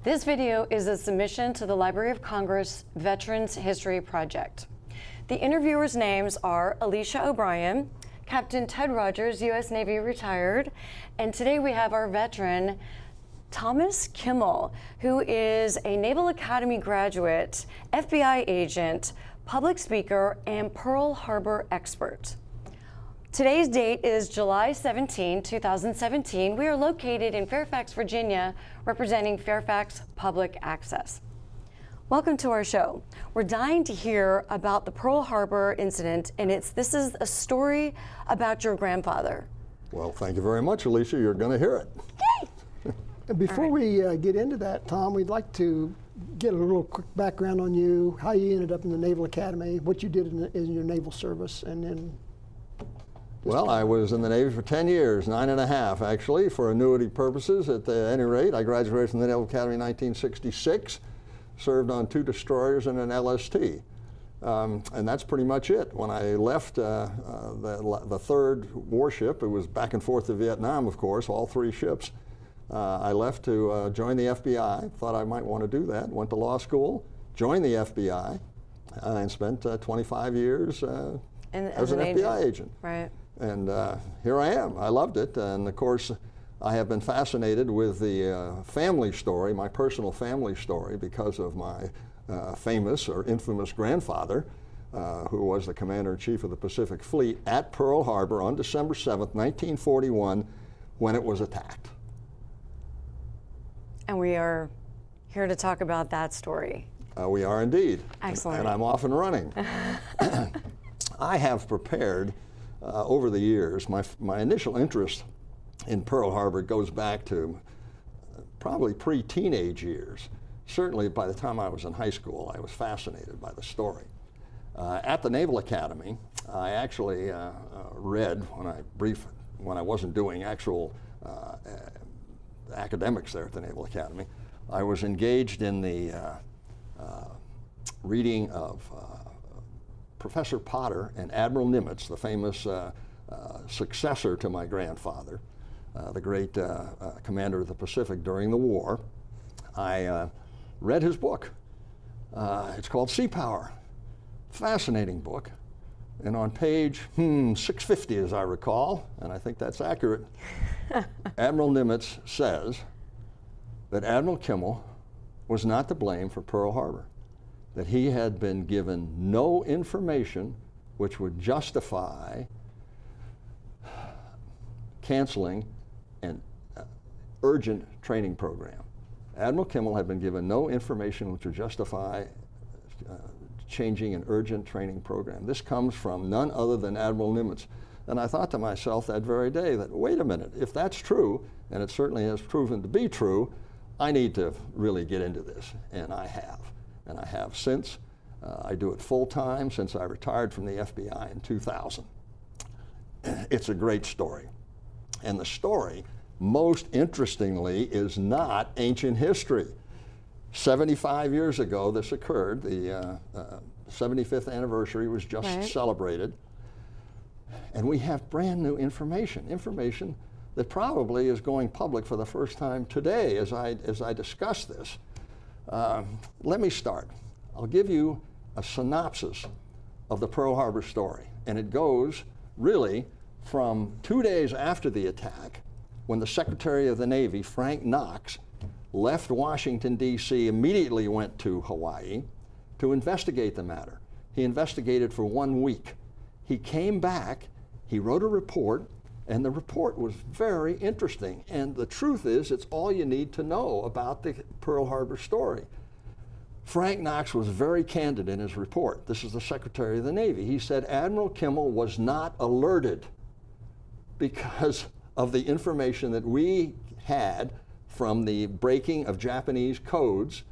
This video is a submission to the Library of Congress Veterans History Project. The interviewers' names are Alicia O'Brien, Captain Ted Rogers, U.S. Navy retired, and today we have our veteran, Thomas Kimmel, who is a Naval Academy graduate, FBI agent, public speaker, and Pearl Harbor expert. Today's date is July 17, 2017. We are located in Fairfax, Virginia, representing Fairfax Public Access. Welcome to our show. We're dying to hear about the Pearl Harbor incident, and this is a story about your grandfather. Well, thank you very much, Alicia. You're going to hear it. Yay! And before we get into that, Tom, we'd like to get a little quick background on you, how you ended up in the Naval Academy, what you did in your naval service, and then... Well, I was in the Navy for 10 years, 9.5 actually, for annuity purposes. At any rate, I graduated from the Naval Academy in 1966, served on 2 destroyers and an LST. And that's pretty much it. When I left the third warship, it was back and forth to Vietnam, of course, all 3 ships. I left to join the FBI, thought I might want to do that, went to law school, joined the FBI, and spent 25 years as an FBI agent. Right. And here I am. I loved it. And of course, I have been fascinated with the family story, my personal family story, because of my famous or infamous grandfather, who was the Commander-in-Chief of the Pacific Fleet at Pearl Harbor on December 7th, 1941, when it was attacked. And we are here to talk about that story. We are indeed. Excellent. And I'm off and running. I have prepared over the years, my initial interest in Pearl Harbor goes back to probably pre-teenage years. Certainly by the time I was in high school, I was fascinated by the story. At the Naval Academy, I actually read, when I wasn't doing actual academics there at the Naval Academy, I was engaged in the reading of Professor Potter and Admiral Nimitz, the famous successor to my grandfather, the great commander of the Pacific during the war. I read his book. It's called Sea Power. Fascinating book. And on page 650, as I recall, and I think that's accurate, Admiral Nimitz says that Admiral Kimmel was not to blame for Pearl Harbor, that he had been given no information which would justify canceling an urgent training program. Admiral Kimmel had been given no information which would justify changing an urgent training program. This comes from none other than Admiral Nimitz. And I thought to myself that very day that, wait a minute, if that's true, and it certainly has proven to be true, I need to really get into this, and I have. And I have since. I do it full time since I retired from the FBI in 2000. It's a great story. And the story, most interestingly, is not ancient history. 75 years ago this occurred. The 75th anniversary was just celebrated. And we have brand new information that probably is going public for the first time today as I discuss this. Let me start. I'll give you a synopsis of the Pearl Harbor story. And it goes really from 2 days after the attack, when the Secretary of the Navy, Frank Knox, left Washington, D.C., immediately went to Hawaii to investigate the matter. He investigated for 1 week. He came back, he wrote a report, and the report was very interesting. And the truth is, it's all you need to know about the Pearl Harbor story. Frank Knox was very candid in his report. This is the Secretary of the Navy. He said Admiral Kimmel was not alerted because of the information that we had from the breaking of Japanese codes.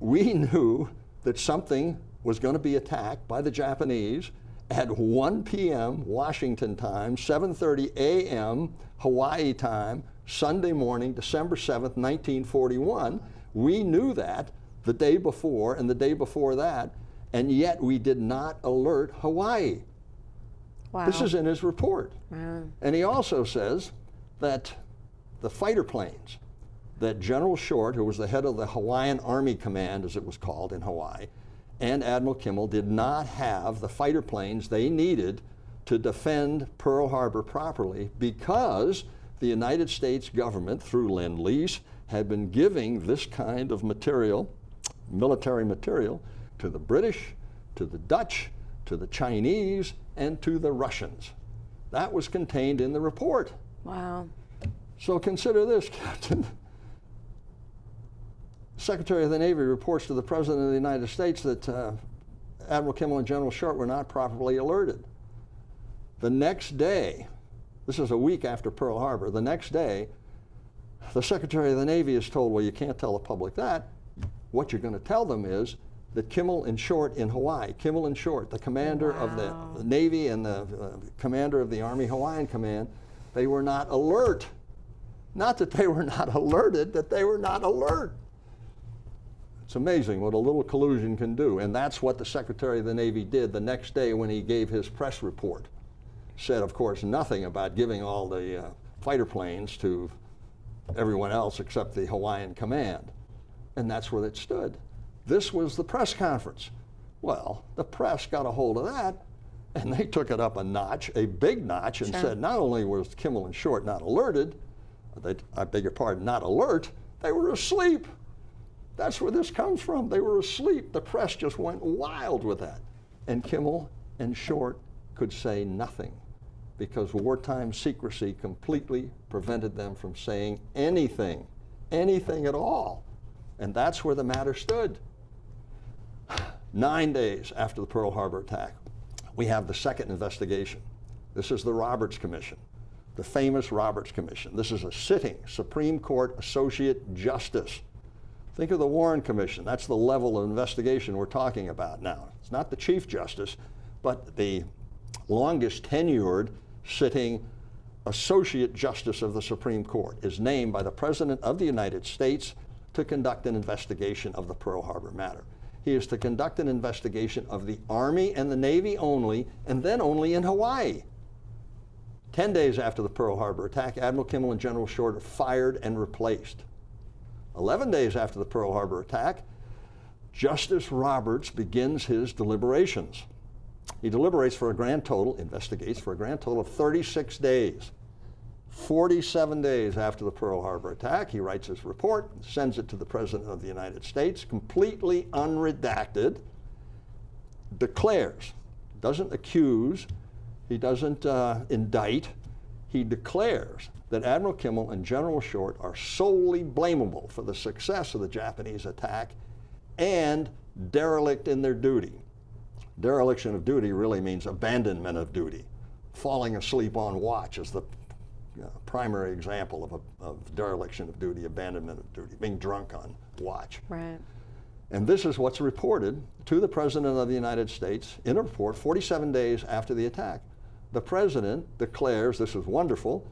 We knew that something was going to be attacked by the Japanese at 1 p.m. Washington time, 7:30 a.m. Hawaii time, Sunday morning, December 7th, 1941. We knew that the day before and the day before that, and yet we did not alert Hawaii. Wow. This is in his report. Wow. And he also says that the fighter planes that General Short, who was the head of the Hawaiian Army Command, as it was called in Hawaii, and Admiral Kimmel did not have the fighter planes they needed to defend Pearl Harbor properly, because the United States government, through Lend-Lease, had been giving this kind of material, military material, to the British, to the Dutch, to the Chinese, and to the Russians. That was contained in the report. Wow. So consider this, Captain. Secretary of the Navy reports to the President of the United States that Admiral Kimmel and General Short were not properly alerted. The next day, this is a week after Pearl Harbor, the next day, the Secretary of the Navy is told, well, you can't tell the public that. What you're going to tell them is that Kimmel and Short in Hawaii, Kimmel and Short, the commander of the Navy and the commander of the Army Hawaiian Command, they were not alert. Not that they were not alerted, that they were not alert. It's amazing what a little collusion can do, and that's what the Secretary of the Navy did the next day when he gave his press report. Said, of course, nothing about giving all the fighter planes to everyone else except the Hawaiian Command. And that's where it stood. This was the press conference. Well, the press got a hold of that, and they took it up a notch, a big notch, and said not only was Kimmel and Short not alerted, I beg your pardon, not alert, they were asleep. That's where this comes from. They were asleep. The press just went wild with that. And Kimmel and Short could say nothing, because wartime secrecy completely prevented them from saying anything, anything at all. And that's where the matter stood. 9 days after the Pearl Harbor attack, we have the second investigation. This is the Roberts Commission, the famous Roberts Commission. This is a sitting Supreme Court Associate Justice. Think of the Warren Commission. That's the level of investigation we're talking about now. It's not the Chief Justice, but the longest tenured sitting Associate Justice of the Supreme Court is named by the President of the United States to conduct an investigation of the Pearl Harbor matter. He is to conduct an investigation of the Army and the Navy only, and then only in Hawaii. 10 days after the Pearl Harbor attack, Admiral Kimmel and General Short are fired and replaced. 11 days after the Pearl Harbor attack, Justice Roberts begins his deliberations. He deliberates for a grand total, investigates for a grand total of 36 days. 47 days after the Pearl Harbor attack, he writes his report, sends it to the President of the United States, completely unredacted, declares, doesn't accuse, he doesn't indict, he declares that Admiral Kimmel and General Short are solely blamable for the success of the Japanese attack and derelict in their duty. Dereliction of duty really means abandonment of duty. Falling asleep on watch is the primary example of dereliction of duty, abandonment of duty, being drunk on watch. Right. And this is what's reported to the President of the United States in a report 47 days after the attack. The President declares, this is wonderful,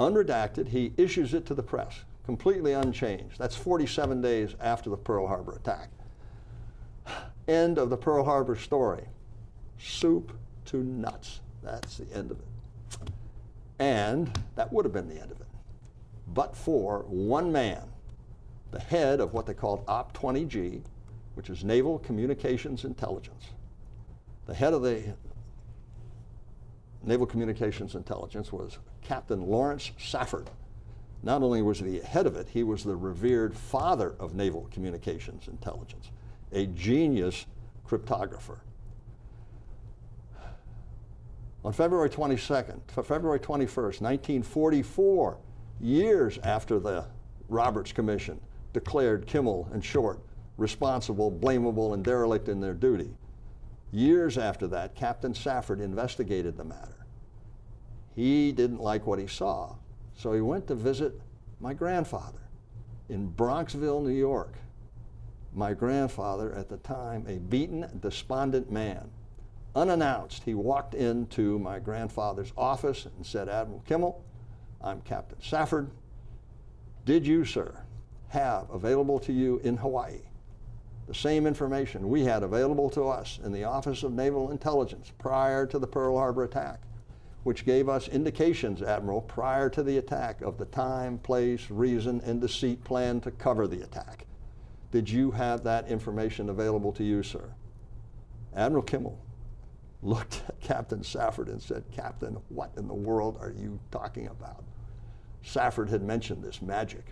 unredacted, he issues it to the press, completely unchanged. That's 47 days after the Pearl Harbor attack. End of the Pearl Harbor story. Soup to nuts. That's the end of it. And that would have been the end of it, but for one man, the head of what they called Op 20G, which is Naval Communications Intelligence. The head of the Naval Communications Intelligence was Captain Lawrence Safford. Not only was he the head of it, he was the revered father of Naval Communications Intelligence, a genius cryptographer. On February 21st, 1944, years after the Roberts Commission declared Kimmel and Short responsible, blamable, and derelict in their duty, years after that, Captain Safford investigated the matter. He didn't like what he saw, so he went to visit my grandfather in Bronxville, New York. My grandfather, at the time, a beaten, despondent man. Unannounced, he walked into my grandfather's office and said, Admiral Kimmel, I'm Captain Safford. Did you, sir, have available to you in Hawaii the same information we had available to us in the Office of Naval Intelligence prior to the Pearl Harbor attack? which gave us indications, Admiral, prior to the attack of the time, place, reason, and deceit plan to cover the attack. Did you have that information available to you, sir? Admiral Kimmel looked at Captain Safford and said, Captain, what in the world are you talking about? Safford had mentioned this magic,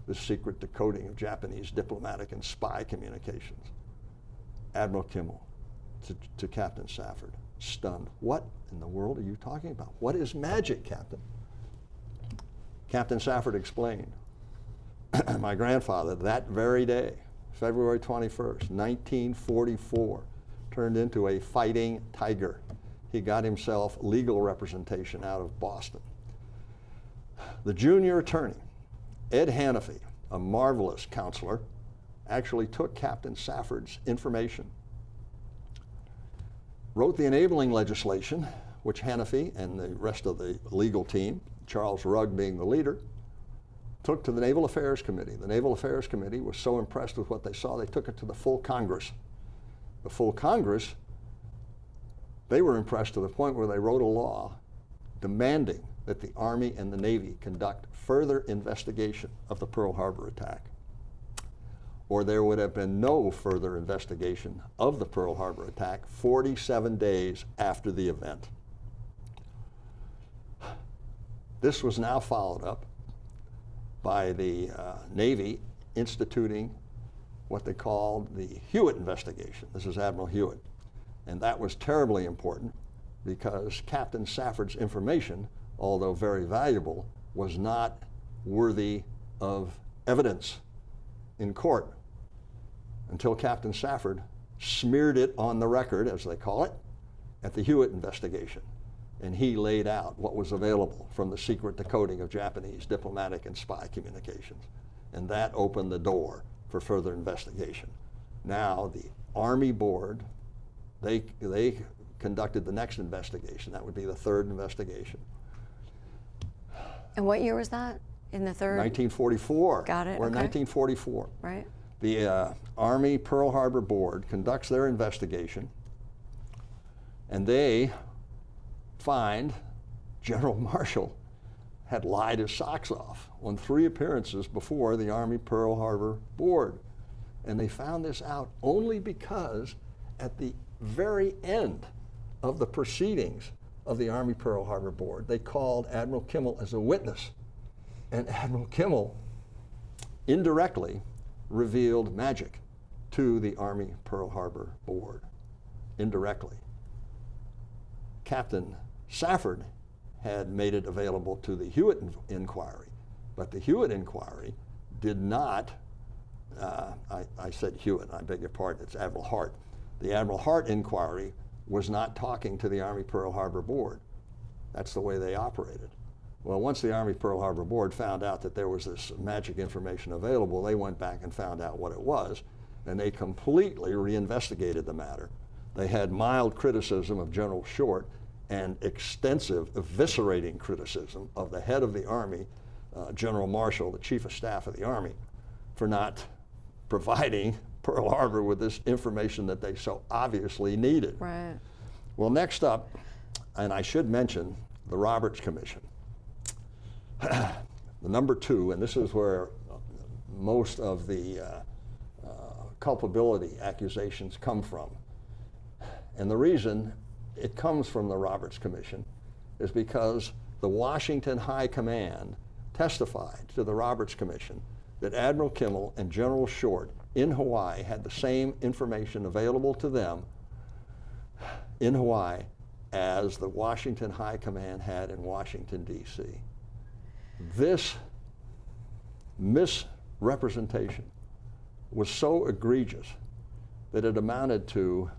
this secret decoding of Japanese diplomatic and spy communications. Admiral Kimmel to Captain Safford, stunned. What in the world are you talking about? What is magic, Captain? Captain Safford explained. My grandfather, that very day, February 21st, 1944, turned into a fighting tiger. He got himself legal representation out of Boston. The junior attorney, Ed Hannafy, a marvelous counselor, actually took Captain Safford's information, wrote the enabling legislation, which Hannafy and the rest of the legal team, Charles Rugg being the leader, took to the Naval Affairs Committee. The Naval Affairs Committee was so impressed with what they saw, they took it to the full Congress. The full Congress, they were impressed to the point where they wrote a law demanding that the Army and the Navy conduct further investigation of the Pearl Harbor attack, or there would have been no further investigation of the Pearl Harbor attack 47 days after the event. This was now followed up by the Navy instituting what they called the Huitt investigation. This is Admiral Huitt. And that was terribly important because Captain Safford's information, although very valuable, was not worthy of evidence in court until Captain Safford smeared it on the record, as they call it, at the Huitt investigation. And he laid out what was available from the secret decoding of Japanese diplomatic and spy communications. And that opened the door for further investigation. Now the Army Board, they conducted the next investigation. That would be the third investigation. And what year was that? In the third? 1944. Got it. We're in okay. 1944. Right. The Army Pearl Harbor Board conducts their investigation, and they find General Marshall had lied his socks off on 3 appearances before the Army Pearl Harbor Board. And they found this out only because at the very end of the proceedings of the Army Pearl Harbor Board, they called Admiral Kimmel as a witness. And Admiral Kimmel indirectly revealed magic to the Army Pearl Harbor Board, indirectly. Captain Safford had made it available to the Huitt inquiry, but the Huitt inquiry did not, I said Huitt, I beg your pardon, it's Admiral Hart. The Admiral Hart inquiry was not talking to the Army Pearl Harbor Board. That's the way they operated. Well, once the Army Pearl Harbor Board found out that there was this magic information available, they went back and found out what it was, and they completely reinvestigated the matter. They had mild criticism of General Short and extensive, eviscerating criticism of the head of the Army, General Marshall, the Chief of Staff of the Army, for not providing Pearl Harbor with this information that they so obviously needed. Right. Well, next up, and I should mention the Roberts Commission. The number 2, and this is where most of the culpability accusations come from. And the reason it comes from the Roberts Commission is because the Washington High Command testified to the Roberts Commission that Admiral Kimmel and General Short in Hawaii had the same information available to them in Hawaii as the Washington High Command had in Washington, D.C. This misrepresentation was so egregious that it amounted to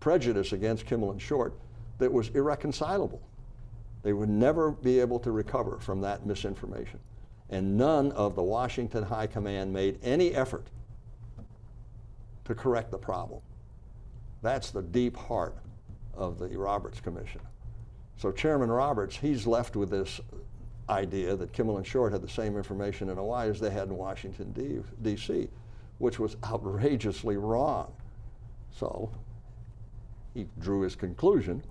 prejudice against Kimmel and Short that was irreconcilable. They would never be able to recover from that misinformation. And none of the Washington High Command made any effort to correct the problem. That's the deep heart of the Roberts Commission. So Chairman Roberts, he's left with this idea that Kimmel and Short had the same information in Hawaii as they had in Washington, D.C., which was outrageously wrong. So he drew his conclusion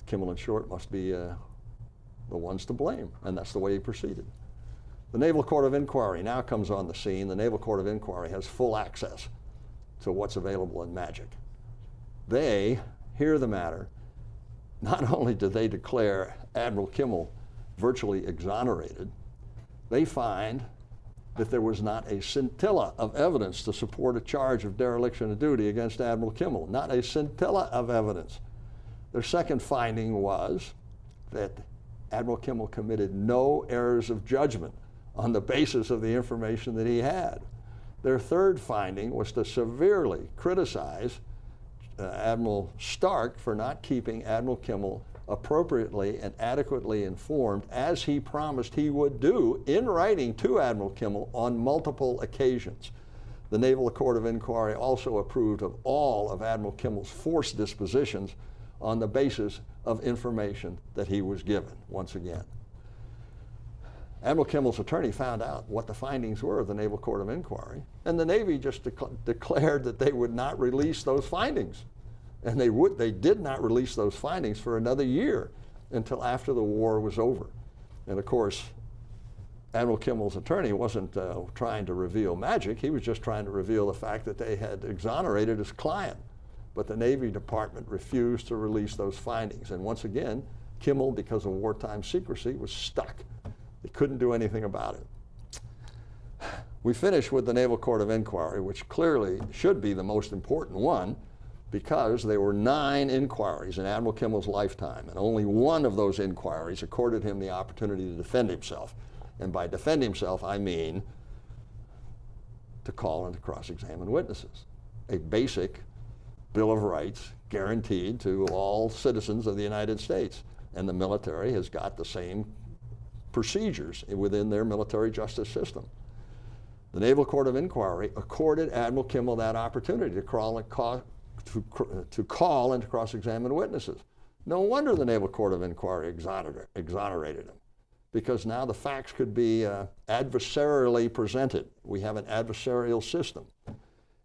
Kimmel and Short must be the ones to blame, and that's the way he proceeded. The Naval Court of Inquiry now comes on the scene. The Naval Court of Inquiry has full access to what's available in magic. They hear the matter. Not only do they declare Admiral Kimmel virtually exonerated, they find that there was not a scintilla of evidence to support a charge of dereliction of duty against Admiral Kimmel. Not a scintilla of evidence. Their second finding was that Admiral Kimmel committed no errors of judgment on the basis of the information that he had. Their third finding was to severely criticize Admiral Stark for not keeping Admiral Kimmel appropriately and adequately informed, as he promised he would do in writing to Admiral Kimmel on multiple occasions. The Naval Court of Inquiry also approved of all of Admiral Kimmel's force dispositions on the basis of information that he was given, once again. Admiral Kimmel's attorney found out what the findings were of the Naval Court of Inquiry, and the Navy just declared that they would not release those findings. And they did not release those findings for another year until after the war was over. And of course, Admiral Kimmel's attorney wasn't trying to reveal magic. He was just trying to reveal the fact that they had exonerated his client. But the Navy Department refused to release those findings. And once again, Kimmel, because of wartime secrecy, was stuck. They couldn't do anything about it. We finish with the Naval Court of Inquiry, which clearly should be the most important one, because there were 9 inquiries in Admiral Kimmel's lifetime, and only one of those inquiries accorded him the opportunity to defend himself. And by defend himself, I mean to call and to cross-examine witnesses. A basic Bill of Rights guaranteed to all citizens of the United States. And the military has got the same procedures within their military justice system. The Naval Court of Inquiry accorded Admiral Kimmel that opportunity to call and to cross-examine witnesses. No wonder the Naval Court of Inquiry exonerated him, because now the facts could be adversarially presented. We have an adversarial system.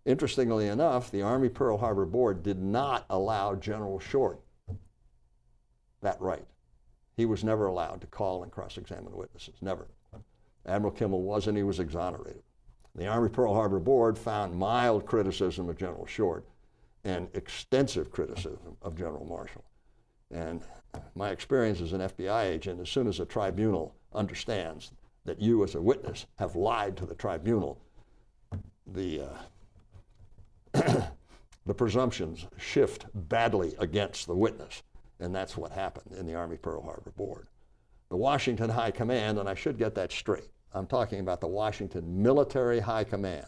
Interestingly enough, the Army Pearl Harbor Board did not allow General Short that right. He was never allowed to call and cross-examine witnesses, never. Admiral Kimmel was, and he was exonerated. The Army Pearl Harbor Board found mild criticism of General Short and extensive criticism of General Marshall. And my experience as an FBI agent, as soon as a tribunal understands that you as a witness have lied to the tribunal, the presumptions shift badly against the witness. And that's what happened in the Army Pearl Harbor Board. The Washington High Command, and I should get that straight, I'm talking about the Washington Military High Command.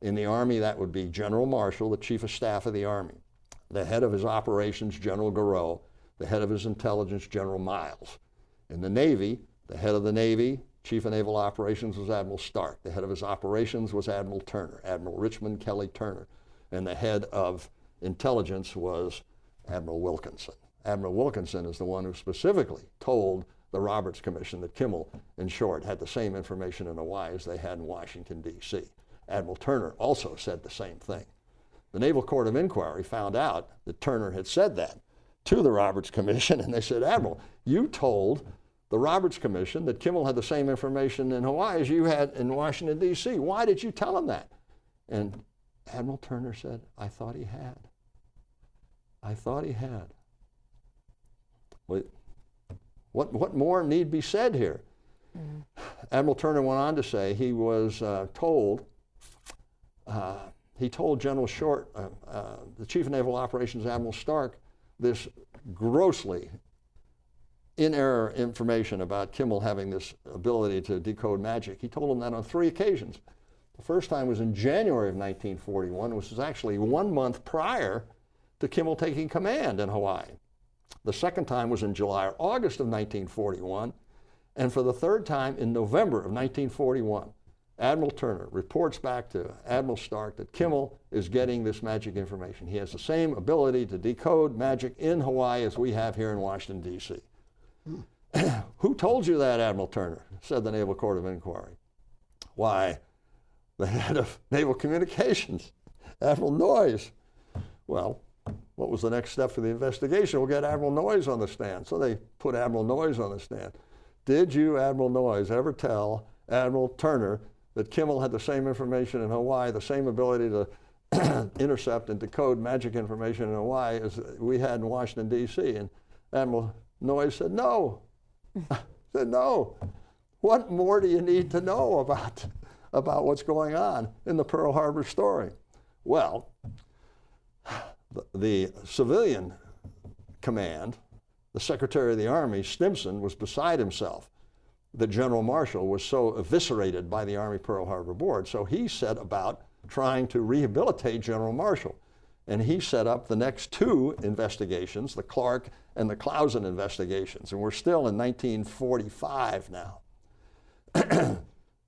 In the Army, that would be General Marshall, the Chief of Staff of the Army, the head of his operations, General Garreau, the head of his intelligence, General Miles. In the Navy, the head of the Navy, Chief of Naval Operations, was Admiral Stark. The head of his operations was Admiral Turner, Admiral Richmond Kelly Turner. And the head of intelligence was Admiral Wilkinson. Admiral Wilkinson is the one who specifically told the Roberts Commission that Kimmel and Short had the same information in Hawaii as they had in Washington, D.C. Admiral Turner also said the same thing. The Naval Court of Inquiry found out that Turner had said that to the Roberts Commission, and they said, Admiral, you told the Roberts Commission that Kimmel had the same information in Hawaii as you had in Washington, D.C. Why did you tell him that? And Admiral Turner said, I thought he had. I thought he had. What more need be said here? Mm-hmm. Admiral Turner went on to say he was told, he told General Short, the Chief of Naval Operations, Admiral Stark, this grossly in-error information about Kimmel having this ability to decode magic. He told him that on 3 occasions. The first time was in January of 1941, which was actually 1 month prior to Kimmel taking command in Hawaii. The second time was in July or August of 1941, and for the third time in November of 1941, Admiral Turner reports back to Admiral Stark that Kimmel is getting this magic information. He has the same ability to decode magic in Hawaii as we have here in Washington, D.C. Who told you that, Admiral Turner? Said the Naval Court of Inquiry. Why, the head of Naval Communications, Admiral Noyes. Well, what was the next step for the investigation? We'll get Admiral Noyes on the stand. So they put Admiral Noyes on the stand. Did you, Admiral Noyes, ever tell Admiral Turner that Kimmel had the same information in Hawaii, the same ability to intercept and decode magic information in Hawaii as we had in Washington, D.C.? And Admiral Noyes said, no. Said, no. What more do you need to know about what's going on in the Pearl Harbor story? Well, the civilian command, the Secretary of the Army, Stimson, was beside himself that General Marshall was so eviscerated by the Army Pearl Harbor Board. So he set about trying to rehabilitate General Marshall. And he set up the next two investigations, the Clark and the Clausen investigations. And we're still in 1945 now.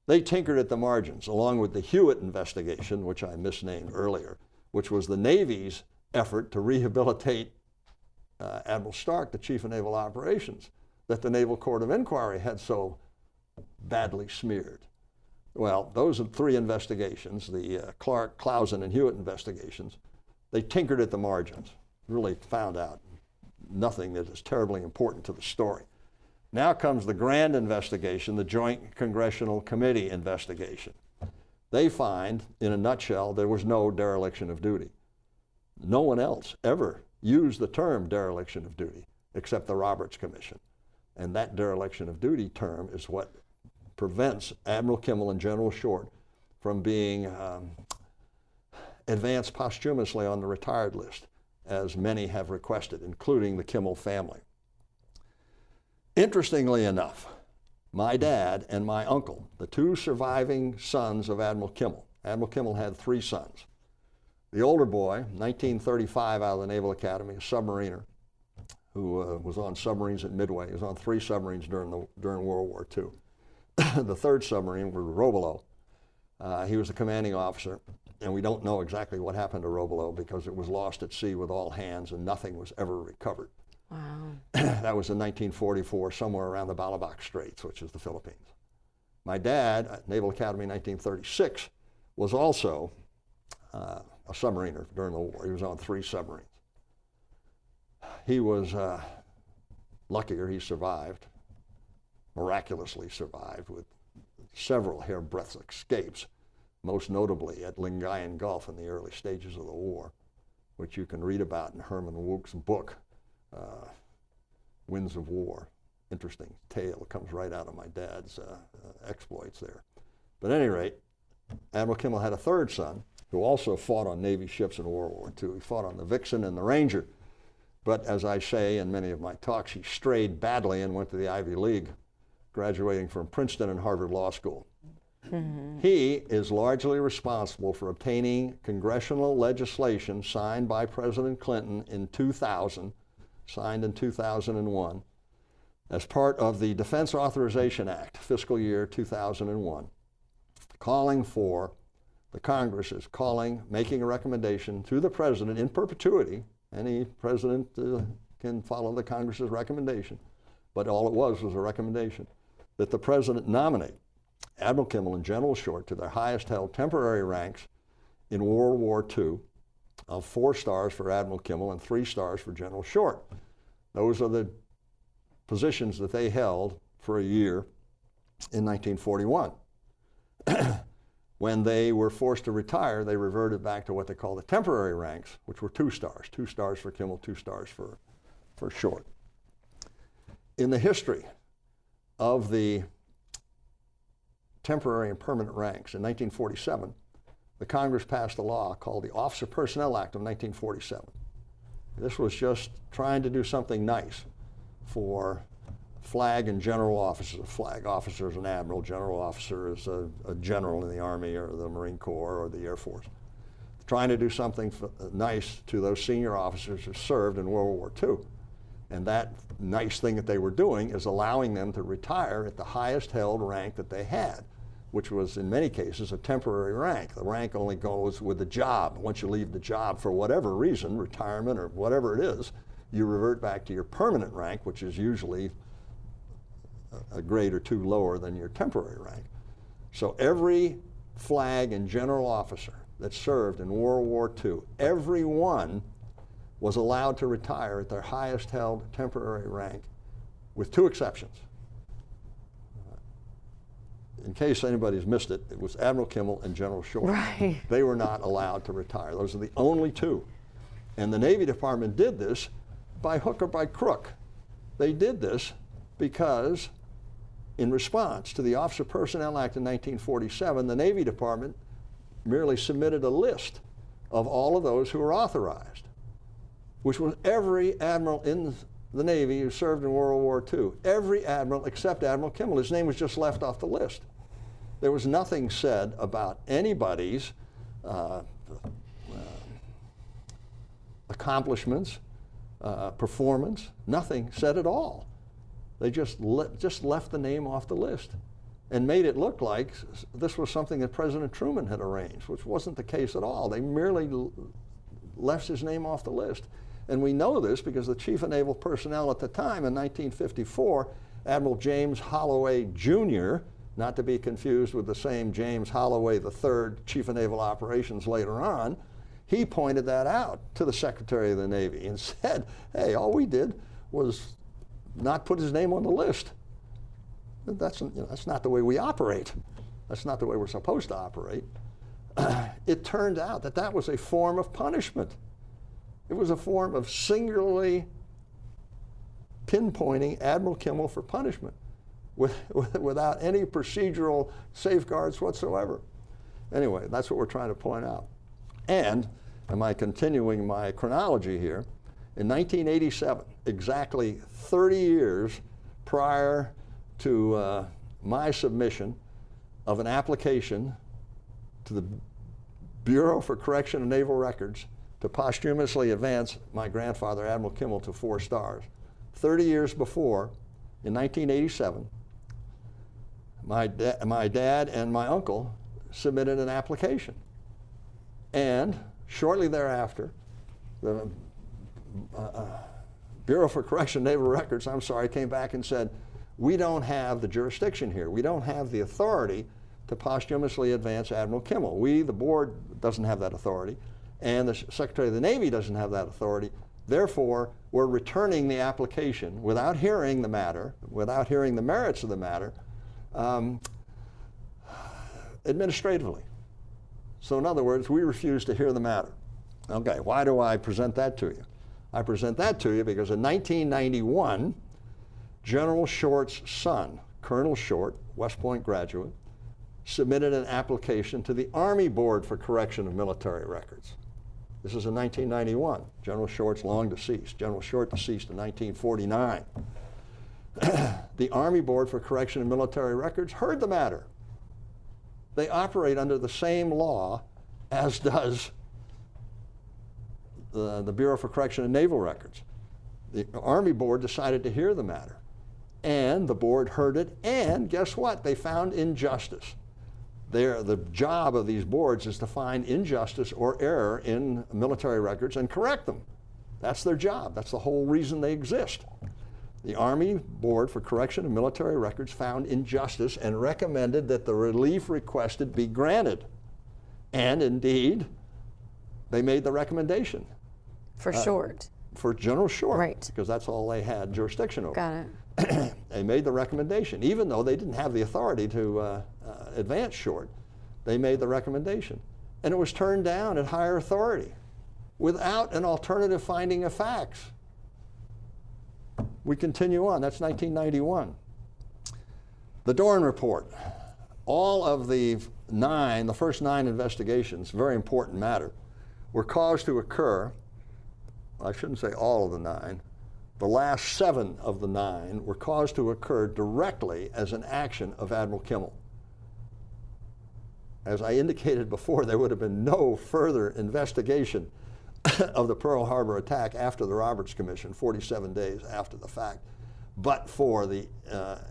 They tinkered at the margins, along with the Huitt investigation, which I misnamed earlier, which was the Navy's effort to rehabilitate Admiral Stark, the Chief of Naval Operations, that the Naval Court of Inquiry had so badly smeared. Well, those are three investigations, the Clark, Clausen, and Huitt investigations. They tinkered at the margins, really found out nothing that is terribly important to the story. Now comes the grand investigation, the Joint Congressional Committee investigation. They find, in a nutshell, there was no dereliction of duty. No one else ever used the term dereliction of duty except the Roberts Commission. And that dereliction of duty term is what prevents Admiral Kimmel and General Short from being advanced posthumously on the retired list, as many have requested, including the Kimmel family. Interestingly enough, my dad and my uncle, the two surviving sons of Admiral Kimmel had three sons. The older boy, 1935 out of the Naval Academy, a submariner who was on submarines at Midway. He was on three submarines during World War II. The third submarine was Robelo. He was the commanding officer, and we don't know exactly what happened to Robelo because it was lost at sea with all hands and nothing was ever recovered. Wow. That was in 1944, somewhere around the Balabac Straits, which is the Philippines. My dad, at Naval Academy in 1936, was also a submariner during the war. He was on three submarines. He was luckier, he survived, miraculously survived, with several hairbreadth escapes, most notably at Lingayen Gulf in the early stages of the war, which you can read about in Herman Wouk's book, Winds of War. Interesting tale, comes right out of my dad's exploits there. But at any rate, Admiral Kimmel had a third son who also fought on Navy ships in World War II. He fought on the Vixen and the Ranger. But as I say in many of my talks, he strayed badly and went to the Ivy League, graduating from Princeton and Harvard Law School. He is largely responsible for obtaining congressional legislation signed by President Clinton in 2000, signed in 2001, as part of the Defense Authorization Act, fiscal year 2001, calling for, the Congress is making a recommendation to the President in perpetuity. Any president can follow the Congress's recommendation, but all it was a recommendation that the President nominate Admiral Kimmel and General Short to their highest held temporary ranks in World War II of 4 stars for Admiral Kimmel and 3 stars for General Short. Those are the positions that they held for a year in 1941. When they were forced to retire, they reverted back to what they call the temporary ranks, which were 2 stars. 2 stars for Kimmel, 2 stars for Short. In the history of the temporary and permanent ranks, in 1947, the Congress passed a law called the Officer Personnel Act of 1947. This was just trying to do something nice for flag and general officers. Flag officer is an admiral, general officer is a general in the Army or the Marine Corps or the Air Force. Trying to do something nice to those senior officers who served in World War II. And that nice thing that they were doing is allowing them to retire at the highest held rank that they had, which was in many cases a temporary rank. The rank only goes with the job. Once you leave the job for whatever reason, retirement or whatever it is, you revert back to your permanent rank, which is usually a grade or 2 lower than your temporary rank. So every flag and general officer that served in World War II, every one was allowed to retire at their highest held temporary rank, with 2 exceptions. In case anybody's missed it, it was Admiral Kimmel and General Short. Right. They were not allowed to retire. Those are the only 2. And the Navy Department did this by hook or by crook. They did this because in response to the Officer Personnel Act in 1947, the Navy Department merely submitted a list of all of those who were authorized, which was every admiral in the Navy who served in World War II. Every admiral except Admiral Kimmel. His name was just left off the list. There was nothing said about anybody's accomplishments, performance, nothing said at all. They just left the name off the list and made it look like this was something that President Truman had arranged, which wasn't the case at all. They merely left his name off the list. And we know this because the Chief of Naval Personnel at the time in 1954, Admiral James Holloway Jr., not to be confused with the same James Holloway III, Chief of Naval Operations later on, he pointed that out to the Secretary of the Navy and said, hey, all we did was not put his name on the list. That's not the way we operate. That's not the way we're supposed to operate. It turned out that that was a form of punishment. It was a form of singularly pinpointing Admiral Kimmel for punishment without any procedural safeguards whatsoever. Anyway, that's what we're trying to point out. And, am I continuing my chronology here? In 1987, exactly 30 years prior to my submission of an application to the Bureau for Correction of Naval Records to posthumously advance my grandfather, Admiral Kimmel, to 4 stars. 30 years before, in 1987, my dad and my uncle submitted an application. And shortly thereafter, the Bureau for Correction of Naval Records, came back and said, we don't have the jurisdiction here. We don't have the authority to posthumously advance Admiral Kimmel. We, the board, doesn't have that authority, and the Secretary of the Navy doesn't have that authority. Therefore, we're returning the application without hearing the matter, without hearing the merits of the matter, administratively. So in other words, we refuse to hear the matter. Okay, why do I present that to you? I present that to you because in 1991, General Short's son, Colonel Short, West Point graduate, submitted an application to the Army Board for Correction of Military Records. This is in 1991. General Short's long deceased. General Short deceased in 1949. The Army Board for Correction of Military Records heard the matter. They operate under the same law as does the Bureau for Correction of Naval Records. The Army Board decided to hear the matter, and the board heard it, and guess what? They found injustice. The job of these boards is to find injustice or error in military records and correct them. That's their job. That's the whole reason they exist. The Army Board for Correction of Military Records found injustice and recommended that the relief requested be granted. And indeed, they made the recommendation. For Short. For General Short. Right. Because that's all they had jurisdiction over. Got it. They made the recommendation. Even though they didn't have the authority to advance Short, they made the recommendation. And it was turned down at higher authority without an alternative finding of facts. We continue on. That's 1991. The Dorne report. All of the first 9 investigations, very important matter, were caused to occur. I shouldn't say all of the 9. The last 7 of the 9 were caused to occur directly as an action of Admiral Kimmel. As I indicated before, there would have been no further investigation of the Pearl Harbor attack after the Roberts Commission, 47 days after the fact, but for the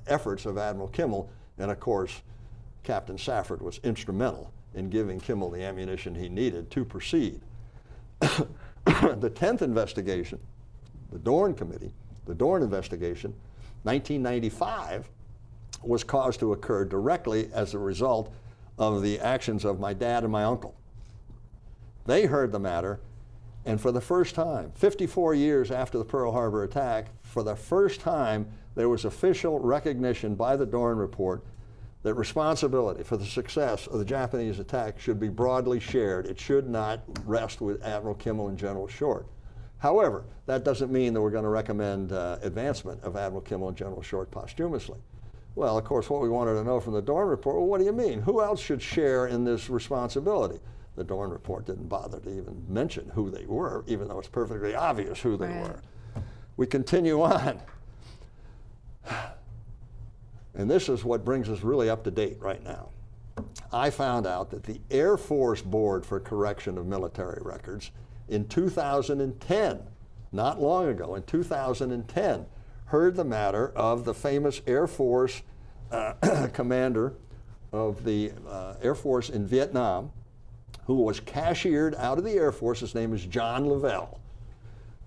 efforts of Admiral Kimmel. And of course, Captain Safford was instrumental in giving Kimmel the ammunition he needed to proceed. The 10th investigation, the Dorne Committee, the Dorne investigation, 1995, was caused to occur directly as a result of the actions of my dad and my uncle. They heard the matter, And for the first time, 54 years after the Pearl Harbor attack, for the first time, there was official recognition by the Dorne report that responsibility for the success of the Japanese attack should be broadly shared. It should not rest with Admiral Kimmel and General Short. However, that doesn't mean that we're going to recommend advancement of Admiral Kimmel and General Short posthumously. Well, of course, what we wanted to know from the Dorne report, well, what do you mean? Who else should share in this responsibility? The Dorne report didn't bother to even mention who they were, even though it's perfectly obvious who they were. We continue on. And this is what brings us really up to date right now. I found out that the Air Force Board for Correction of Military Records in 2010, not long ago, in 2010, heard the matter of the famous Air Force commander of the Air Force in Vietnam, who was cashiered out of the Air Force. His name is John Lavelle.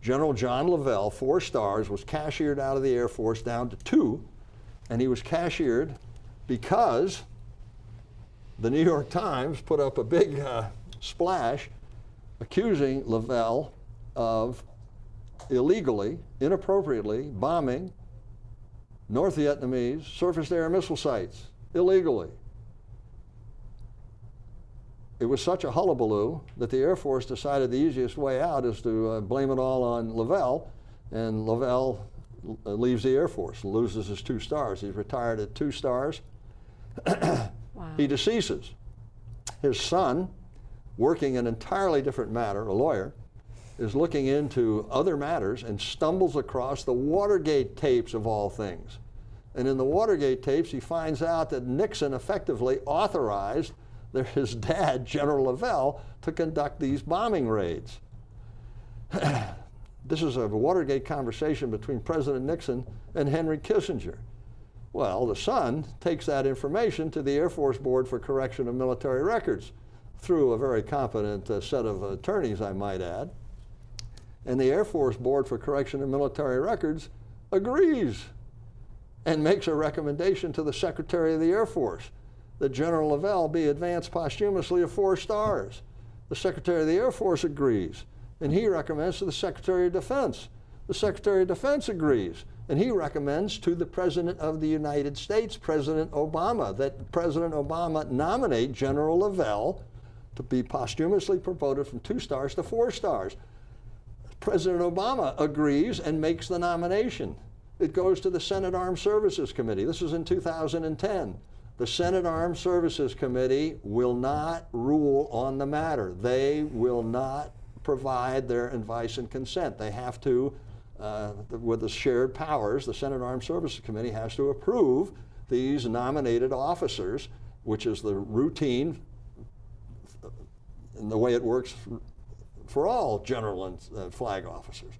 General John Lavelle, 4 stars, was cashiered out of the Air Force down to 2, and he was cashiered because the New York Times put up a big splash accusing Lavelle of illegally, inappropriately bombing North Vietnamese surface-to-air missile sites, illegally. It was such a hullabaloo that the Air Force decided the easiest way out is to blame it all on Lavelle, and Lavelle leaves the Air Force, loses his 2 stars. He's retired at 2 stars. Wow. He deceases. His son, working an entirely different matter, a lawyer, is looking into other matters and stumbles across the Watergate tapes of all things. And in the Watergate tapes, he finds out that Nixon effectively authorized his dad, General Lavelle, to conduct these bombing raids. This is a Watergate conversation between President Nixon and Henry Kissinger. Well, the son takes that information to the Air Force Board for Correction of Military Records through a very competent set of attorneys, I might add. And the Air Force Board for Correction of Military Records agrees and makes a recommendation to the Secretary of the Air Force that General Lavelle be advanced posthumously of 4 stars. The Secretary of the Air Force agrees, and he recommends to the Secretary of Defense. The Secretary of Defense agrees, and he recommends to the President of the United States, President Obama, that President Obama nominate General Lavelle to be posthumously promoted from 2 stars to 4 stars. President Obama agrees and makes the nomination. It goes to the Senate Armed Services Committee. This is in 2010. The Senate Armed Services Committee will not rule on the matter. They will not provide their advice and consent. They have to, with the shared powers, the Senate Armed Services Committee has to approve these nominated officers, which is the routine in the way it works for all general and flag officers.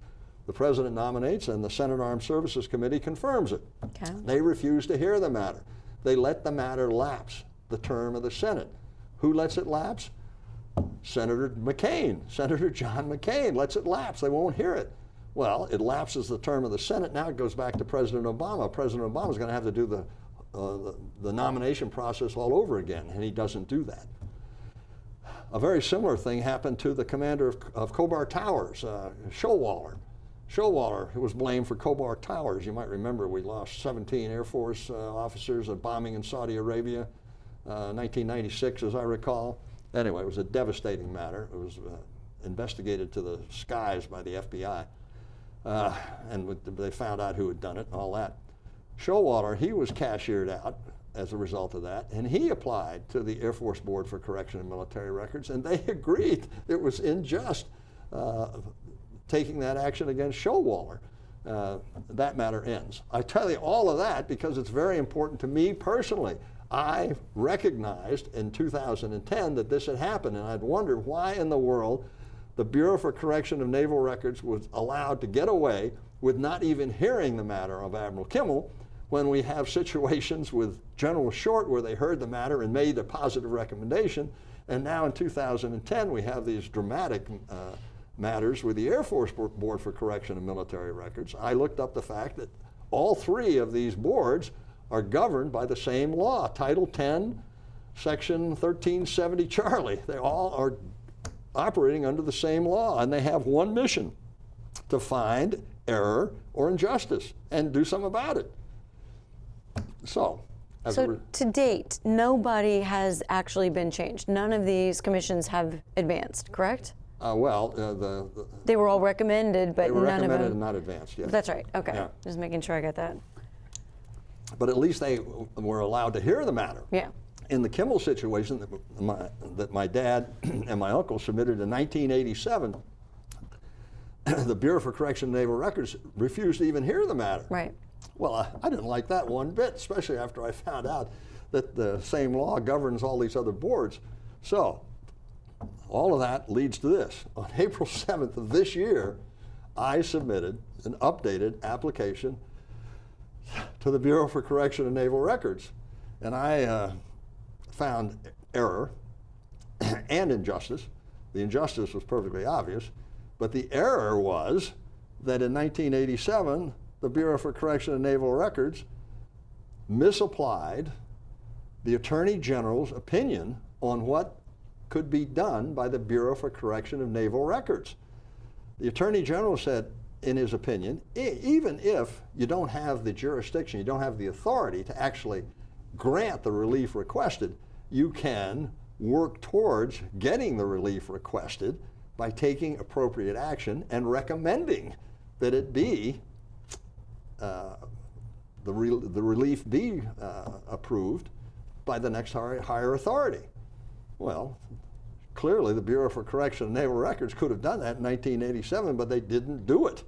The President nominates and the Senate Armed Services Committee confirms it. Okay. They refuse to hear the matter. They let the matter lapse, the term of the Senate. Who lets it lapse? Senator McCain, Senator John McCain lets it lapse. They won't hear it. Well, it lapses the term of the Senate. Now it goes back to President Obama. President Obama is going to have to do the nomination process all over again, and he doesn't do that. A very similar thing happened to the commander of Khobar Towers, Showalter. Showalter was blamed for Khobar Towers. You might remember we lost 17 Air Force officers of bombing in Saudi Arabia, 1996 as I recall. Anyway, it was a devastating matter. It was investigated to the skies by the FBI. And they found out who had done it and all that. Showalter, he was cashiered out as a result of that, and he applied to the Air Force Board for Correction of Military Records, and they agreed it was unjust taking that action against Showalter. That matter ends. I tell you all of that because it's very important to me personally. I recognized in 2010 that this had happened, and I'd wondered why in the world the Bureau for Correction of Naval Records was allowed to get away with not even hearing the matter of Admiral Kimmel when we have situations with General Short where they heard the matter and made a positive recommendation, and now in 2010 we have these dramatic matters with the Air Force Board for Correction of Military Records. I looked up the fact that all 3 of these boards are governed by the same law, Title 10, Section 1370 Charlie. They all are operating under the same law, and they have one mission: to find error or injustice and do something about it. So to date, nobody has actually been changed. None of these commissions have advanced, correct? They were all recommended, but they were none recommended of them. and not advanced. Yes. That's right. Okay, Yeah. just making sure I got that. But at least they were allowed to hear the matter. Yeah. In the Kimmel situation that my dad and my uncle submitted in 1987, the Bureau for Correction of Naval Records refused to even hear the matter. Right. Well, I didn't like that one bit, especially after I found out that the same law governs all these other boards. So all of that leads to this. On April 7th of this year, I submitted an updated application to the Bureau for Correction of Naval Records. And I found error and injustice. The injustice was perfectly obvious, but the error was that in 1987, the Bureau for Correction of Naval Records misapplied the Attorney General's opinion on what could be done by the Bureau for Correction of Naval Records. The Attorney General said, in his opinion, even if you don't have the jurisdiction, you don't have the authority to actually grant the relief requested, you can work towards getting the relief requested by taking appropriate action and recommending that it be the relief be approved by the next higher authority. Well, clearly the Bureau for Correction of Naval Records could have done that in 1987, but they didn't do it.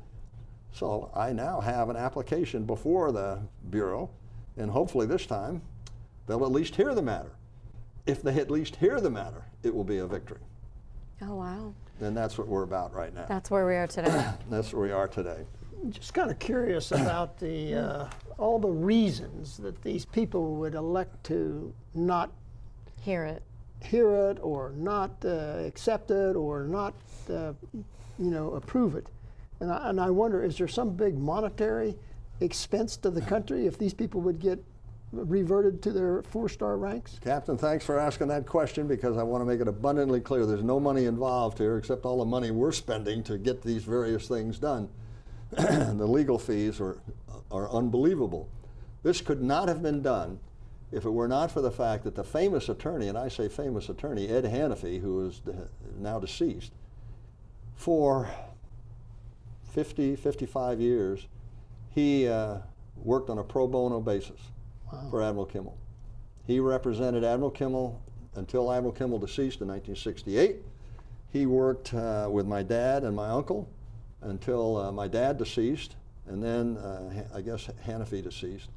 So I now have an application before the Bureau, and hopefully this time they'll at least hear the matter. If they at least hear the matter, it will be a victory. Oh, wow. And that's what we're about right now. That's where we are today. That's where we are today. Just kind of curious about the all the reasons that these people would elect to not Hear it. or not accept it or not approve it. And I wonder, is there some big monetary expense to the country if these people would get reverted to their 4-star ranks? Captain, thanks for asking that question, because I want to make it abundantly clear there's no money involved here except all the money we're spending to get these various things done. The legal fees are unbelievable. This could not have been done if it were not for the fact that the famous attorney, and I say famous attorney, Ed Hannafy, who is now deceased, for 55 years, he worked on a pro bono basis. Wow. For Admiral Kimmel. He represented Admiral Kimmel until Admiral Kimmel deceased in 1968. He worked with my dad and my uncle until my dad deceased, and then I guess Hannafy deceased,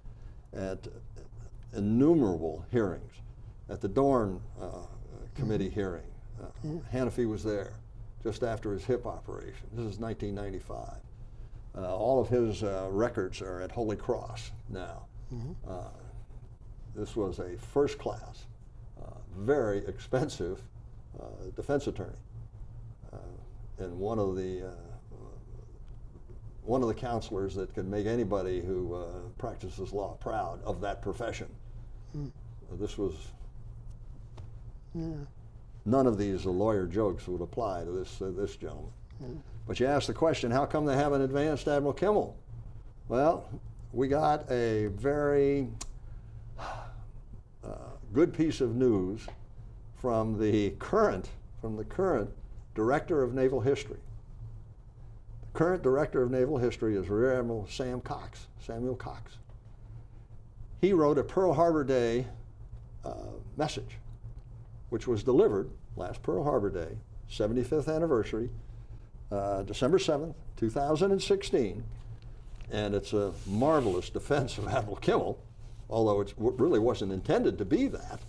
at innumerable hearings. At the Dorne committee hearing, Hannafy was there just after his hip operation. This is 1995. All of his records are at Holy Cross now. Mm-hmm. This was a first-class, very expensive defense attorney, and one of the counselors that could make anybody who practices law proud of that profession. Mm. This was none of these lawyer jokes would apply to this gentleman. Mm. But you ask the question, how come they haven't advanced Admiral Kimmel? Well, we got a very good piece of news from the current Director of Naval History. The current Director of Naval History is Rear Admiral Samuel Cox. He wrote a Pearl Harbor Day message, which was delivered last Pearl Harbor Day, 75th anniversary, December 7th, 2016. And it's a marvelous defense of Admiral Kimmel, although it really wasn't intended to be that.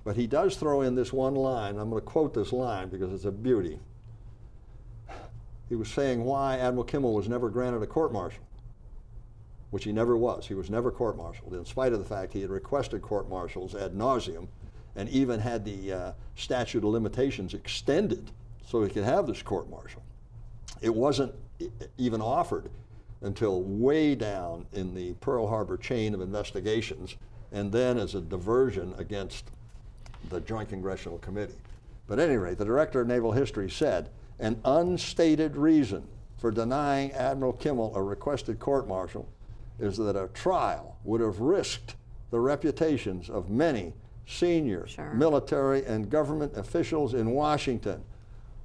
But he does throw in this one line. I'm going to quote this line because it's a beauty. He was saying why Admiral Kimmel was never granted a court-martial, which he never was. He was never court-martialed, in spite of the fact he had requested court-martials ad nauseum and even had the statute of limitations extended so he could have this court-martial. It wasn't even offered until way down in the Pearl Harbor chain of investigations, and then as a diversion against the Joint Congressional Committee. But at any rate, the Director of Naval History said, an unstated reason for denying Admiral Kimmel a requested court-martial is that a trial would have risked the reputations of many senior military and government officials in Washington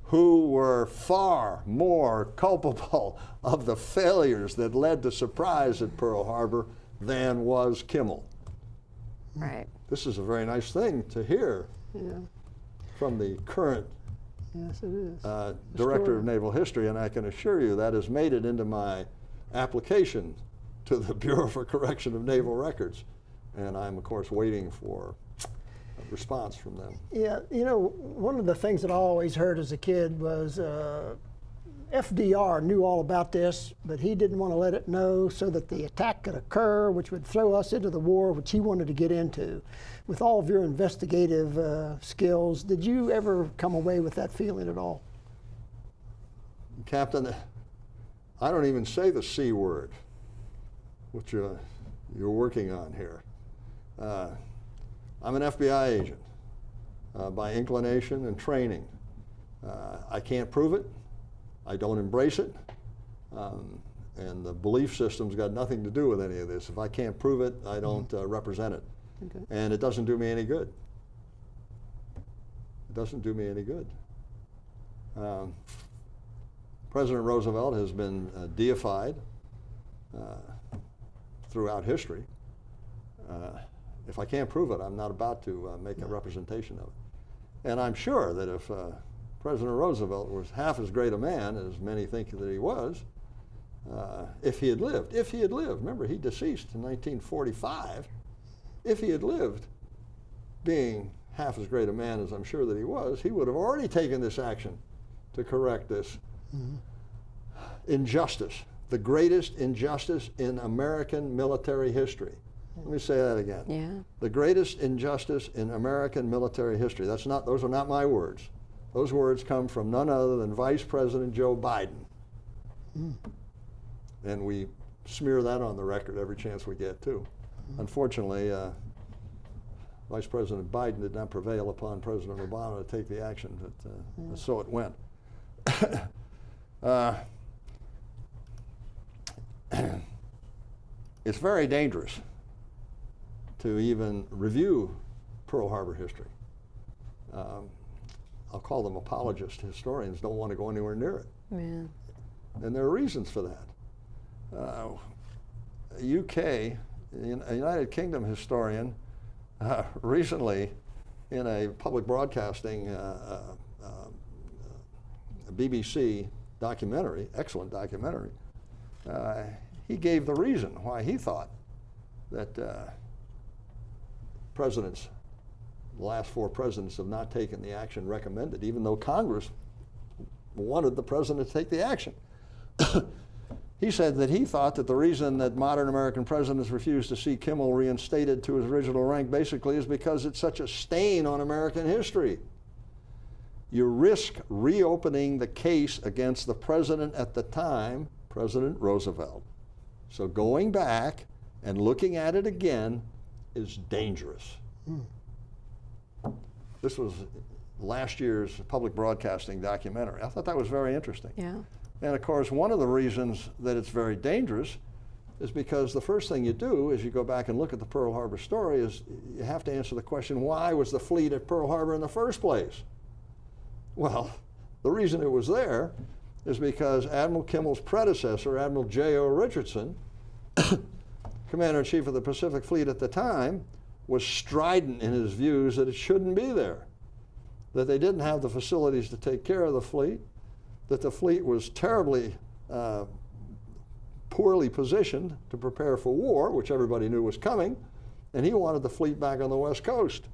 who were far more culpable of the failures that led to surprise at Pearl Harbor than was Kimmel. Right. This is a very nice thing to hear from the current Director of Naval History, and I can assure you that has made it into my application to the Bureau for Correction of Naval Records, and I'm of course waiting for a response from them. Yeah, you know, one of the things that I always heard as a kid was FDR knew all about this, but he didn't want to let it know so that the attack could occur, which would throw us into the war, which he wanted to get into. With all of your investigative skills, did you ever come away with that feeling at all? Captain, I don't even say the C word, which you're working on here. I'm an FBI agent by inclination and training. I can't prove it. I don't embrace it. And the belief system's got nothing to do with any of this. If I can't prove it, I don't represent it. Okay. And it doesn't do me any good. It doesn't do me any good. President Roosevelt has been deified throughout history. If I can't prove it, I'm not about to make a representation of it. And I'm sure that if President Roosevelt was half as great a man as many think that he was, if he had lived, remember he deceased in 1945, if he had lived being half as great a man as I'm sure that he was, he would have already taken this action to correct this injustice, the greatest injustice in American military history. Let me say that again. Yeah. The greatest injustice in American military history. Those are not my words. Those words come from none other than Vice President Joe Biden. And we smear that on the record every chance we get, too. Unfortunately, Vice President Biden did not prevail upon President Obama to take the action, but so it went. It's very dangerous to even review Pearl Harbor history. I'll call them apologist historians, don't want to go anywhere near it. Yeah. And there are reasons for that. UK, a United Kingdom historian, recently in a public broadcasting BBC documentary, excellent documentary, he gave the reason why he thought that presidents, the last 4 presidents, have not taken the action recommended, even though Congress wanted the president to take the action. He said that he thought that the reason that modern American presidents refused to see Kimmel reinstated to his original rank basically is because it's such a stain on American history. You risk reopening the case against the president at the time, President Roosevelt. So going back and looking at it again is dangerous. This was last year's public broadcasting documentary. I thought that was very interesting. Yeah. And of course, one of the reasons that it's very dangerous is because the first thing you do is you go back and look at the Pearl Harbor story is you have to answer the question, why was the fleet at Pearl Harbor in the first place? Well, the reason it was there is because Admiral Kimmel's predecessor, Admiral J.O. Richardson, Commander-in-Chief of the Pacific Fleet at the time, was strident in his views that it shouldn't be there, that they didn't have the facilities to take care of the fleet, that the fleet was terribly poorly positioned to prepare for war, which everybody knew was coming, and he wanted the fleet back on the West Coast.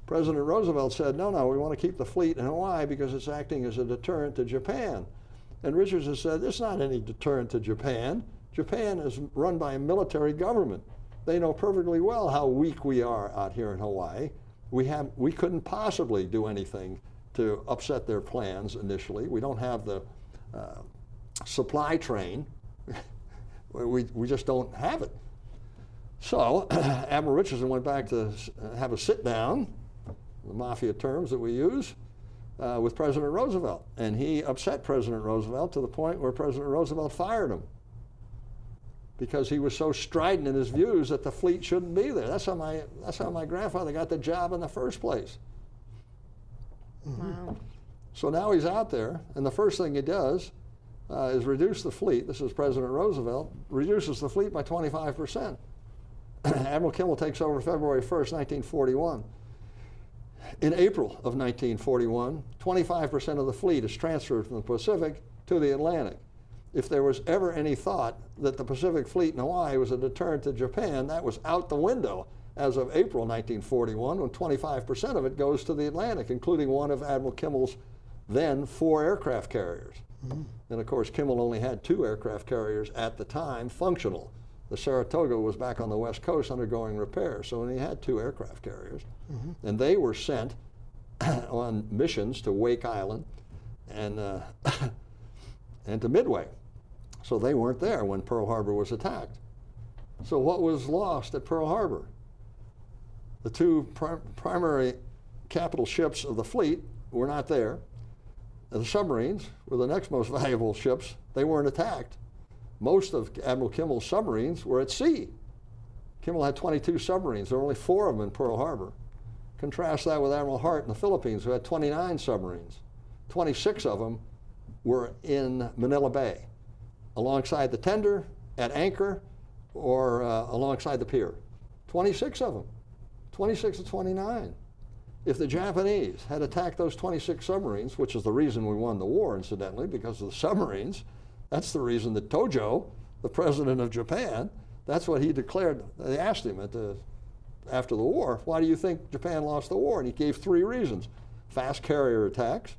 President Roosevelt said, no, we want to keep the fleet in Hawaii because it's acting as a deterrent to Japan. And Richardson said, it's not any deterrent to Japan. Japan is run by a military government. They know perfectly well how weak we are out here in Hawaii. We couldn't possibly do anything to upset their plans initially. We don't have the supply train. we just don't have it. So Admiral Richardson went back to have a sit down, the mafia terms that we use, with President Roosevelt. And he upset President Roosevelt to the point where President Roosevelt fired him because he was so strident in his views that the fleet shouldn't be there. That's how my grandfather got the job in the first place. Wow. So now he's out there, and the first thing he does is reduce the fleet. This is President Roosevelt, reduces the fleet by 25%. Admiral Kimmel takes over February 1st, 1941. In April of 1941, 25% of the fleet is transferred from the Pacific to the Atlantic. If there was ever any thought that the Pacific Fleet in Hawaii was a deterrent to Japan, that was out the window as of April 1941, when 25% of it goes to the Atlantic, including one of Admiral Kimmel's then 4 aircraft carriers. Mm-hmm. And of course, Kimmel only had 2 aircraft carriers at the time functional. The Saratoga was back on the West Coast undergoing repair, so he had 2 aircraft carriers. Mm-hmm. And they were sent on missions to Wake Island and to Midway. So they weren't there when Pearl Harbor was attacked. So what was lost at Pearl Harbor? The 2 primary capital ships of the fleet were not there. And the submarines were the next most valuable ships. They weren't attacked. Most of Admiral Kimmel's submarines were at sea. Kimmel had 22 submarines. There were only 4 of them in Pearl Harbor. Contrast that with Admiral Hart in the Philippines, who had 29 submarines. 26 of them were in Manila Bay, alongside the tender, at anchor, or alongside the pier. 26 of them. 26 to 29. If the Japanese had attacked those 26 submarines, which is the reason we won the war, incidentally, because of the submarines, that's the reason that Tojo, the president of Japan, that's what he declared. They asked him after the war, why do you think Japan lost the war? And he gave 3 reasons: fast carrier attacks,